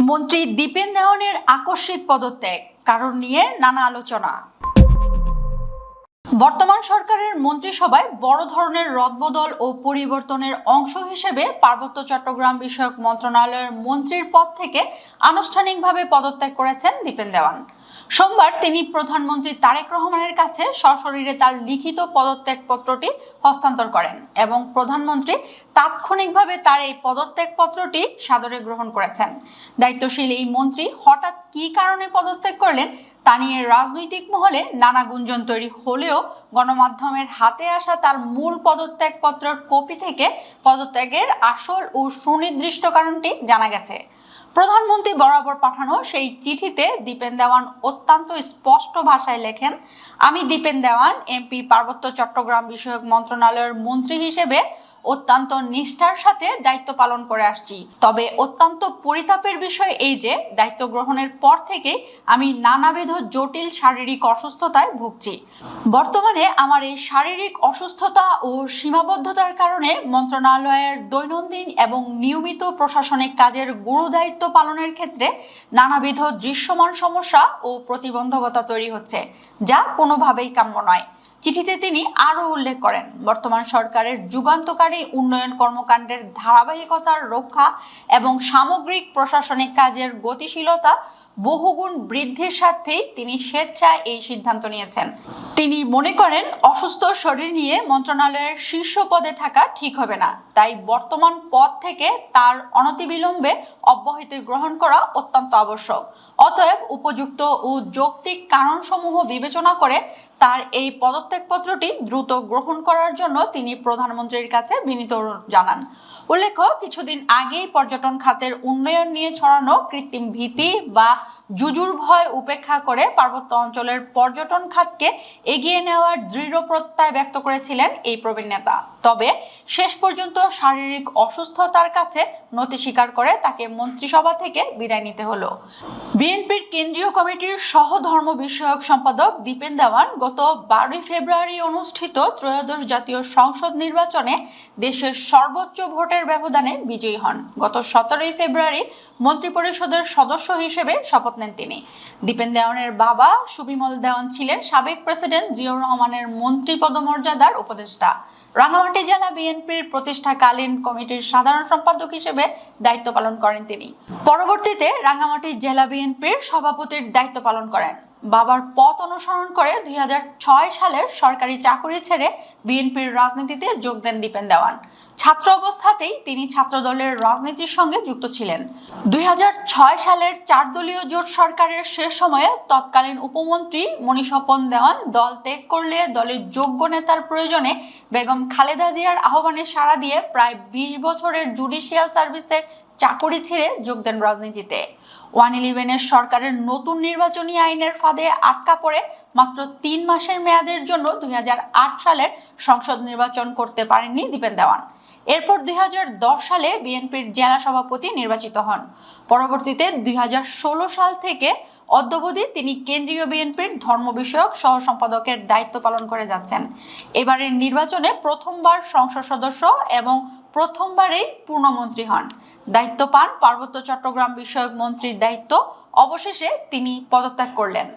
মন্ত্রী দীপেন দেওয়ানের আকস্মিক পদত্যাগ কারণ নিয়ে নানা আলোচনা। বর্তমান সরকারের মন্ত্রিসভায় বড় ধরনের রদবদল ও পরিবর্তনের অংশ হিসেবে পার্বত্য চট্টগ্রাম বিষয়ক মন্ত্রণালয়ের মন্ত্রীর পদ থেকে আনুষ্ঠানিকভাবে পদত্যাগ করেছেন দীপেন দেওয়ান। সোমবার তিনি প্রধানমন্ত্রী তারেক রহমানের কাছে সশরীরে তার লিখিত পদত্যাগপত্রটি হস্তান্তর করেন এবং প্রধানমন্ত্রী তাৎক্ষণিকভাবে তার এই পদত্যাগপত্রটি সাদরে গ্রহণ করেছেন। দায়িত্বশীল এই মন্ত্রী হঠাৎ কী কারণে পদত্যাগ করলেন তা নিয়ে রাজনৈতিক মহলে নানা গুঞ্জন তৈরি হলেও গণমাধ্যমের হাতে আসা তার মূল পদত্যাগপত্রের কপি থেকে পদত্যাগের আসল ও সুনির্দিষ্ট কারণটি জানা গেছে। প্রধানমন্ত্রী বরাবর পাঠানো সেই চিঠিতে দীপেন দেওয়ান অত্যন্ত স্পষ্ট ভাষায় লেখেন, আমি দীপেন দেওয়ান এমপি পার্বত্য চট্টগ্রাম বিষয়ক মন্ত্রণালয়ের মন্ত্রী হিসেবে অত্যন্ত নিষ্ঠার সাথে দায়িত্ব পালন করে আসছি। তবে অত্যন্ত পরিতাপের বিষয় এই যে দায়িত্ব গ্রহণের পর থেকে আমি নানাবিধ জটিল শারীরিক অসুস্থতায় ভুগছি। বর্তমানে আমার এই শারীরিক অসুস্থতা ও সীমাবদ্ধতার কারণে মন্ত্রণালয়ের দৈনন্দিন এবং নিয়মিত প্রশাসনিক কাজের গুরু দায়িত্ব পালনের ক্ষেত্রে নানাবিধ দৃশ্যমান সমস্যা ও প্রতিবন্ধকতা তৈরি হচ্ছে, যা কোনোভাবেই কাম্য নয়। চিঠিতে তিনি আরও উল্লেখ করেন, বর্তমান সরকারের যুগান্তকারী উন্নয়ন কর্মকাণ্ডের ধারাবাহিকতার রক্ষা এবং সামগ্রিক প্রশাসনিক কাজের গতিশীলতা বহুগুণ বৃদ্ধির স্বার্থেই তিনি স্বেচ্ছায় এই সিদ্ধান্ত নিয়েছেন। তিনি মনে করেন অসুস্থ শরীর নিয়ে মন্ত্রণালয়ের শীর্ষ পদে থাকা ঠিক হবে না, তাই বর্তমান পদ থেকে তার অনতিবিলম্বে অব্যাহতি গ্রহণ করা অত্যন্ত আবশ্যক। অতএব উপযুক্ত ও যৌক্তিক কারণসমূহ বিবেচনা করে তার এই পদত্যাগপত্রটি দ্রুত গ্রহণ করার জন্য তিনি প্রধানমন্ত্রীর কাছে বিনীত অনুরোধ জানান। উল্লেখ্য, কিছুদিন আগেই পর্যটন খাতের উন্নয়ন নিয়ে ছড়ানো কৃত্রিম ভীতি বা জুজুর ভয় উপেক্ষা করে পার্বত্য অঞ্চলের পর্যটন খাতকে এগিয়ে নেওয়ার দৃঢ় প্রত্যয় ব্যক্ত করেছিলেন এই প্রবীণ নেতা। তবে শেষ পর্যন্ত শারীরিক অসুস্থতার কাছে নতি স্বীকার করে তাকে মন্ত্রিসভা থেকে বিদায় নিতে হলো। বিএনপির কেন্দ্রীয় কমিটির সহ ধর্ম বিষয়ক সম্পাদক দীপেন দেওয়ান গত 12 ফেব্রুয়ারি অনুষ্ঠিত ত্রয়োদশ জাতীয় সংসদ নির্বাচনে দেশের সর্বোচ্চ ভোটের ব্যবধানে বিজয়ী হন। গত 17 ফেব্রুয়ারি মন্ত্রিপরিষদের সদস্য হিসেবে শপথ নেন তিনি। দীপেন দেওয়ানের বাবা সুবিমল দেওয়ান ছিলেন সাবেক প্রেসিডেন্ট জিয়াউর রহমানের মন্ত্রী পদমর্যাদার উপদেষ্টা। রাঙ্গামাটি জেলা বিএনপির প্রতিষ্ঠাকালীন কমিটির সাধারণ সম্পাদক হিসেবে দায়িত্ব পালন করেন তিনি। পরবর্তীতে রাঙ্গামাটি জেলা বিএনপির সভাপতির দায়িত্ব পালন করেন। বাবার পথ অনুসরণ করে 2006 সালের সরকারি চাকুরি ছেড়ে বিএনপির রাজনীতিতে যোগ দেন দীপেন দেওয়ান। ছাত্র অবস্থাতেই তিনি ছাত্রদলের রাজনীতির সঙ্গে যুক্ত ছিলেন। 2006 সালের 4 দলীয় জোট সরকারের শেষ সময়ে তৎকালীন উপমন্ত্রী মনীস্বপন দেওয়ান দল ত্যাগ করলে দলের যোগ্য নেতার প্রয়োজনে বেগম খালেদা জিয়ার আহ্বানে সাড়া দিয়ে প্রায় 20 বছরের জুডিশিয়াল সার্ভিসের চাকুরি ছেড়ে যোগ দেন রাজনীতিতে। 111 সরকারের নতুন নির্বাচনী আইনের ফাঁদে আটকা পড়ে মাত্র 3 মাসের মেয়াদের জন্য 2008 সালের সংসদ নির্বাচন করতে পারেননি দীপেন দেওয়ান। এরপর 2010 সালে বিএনপির জেলা সভাপতি নির্বাচিত হন। পরবর্তীতে 2016 সাল থেকে অদ্যাবধি তিনি কেন্দ্রীয় বিএনপির ধর্ম বিষয়ক সহ সম্পাদকের দায়িত্ব পালন করে যাচ্ছেন। এবারের নির্বাচনে প্রথমবার সংসদ সদস্য এবং প্রথমবারেই পূর্ণমন্ত্রী হন। দায়িত্ব পান পার্বত্য চট্টগ্রাম বিষয়ক মন্ত্রীর দায়িত্ব। অবশেষে তিনি পদত্যাগ করলেন।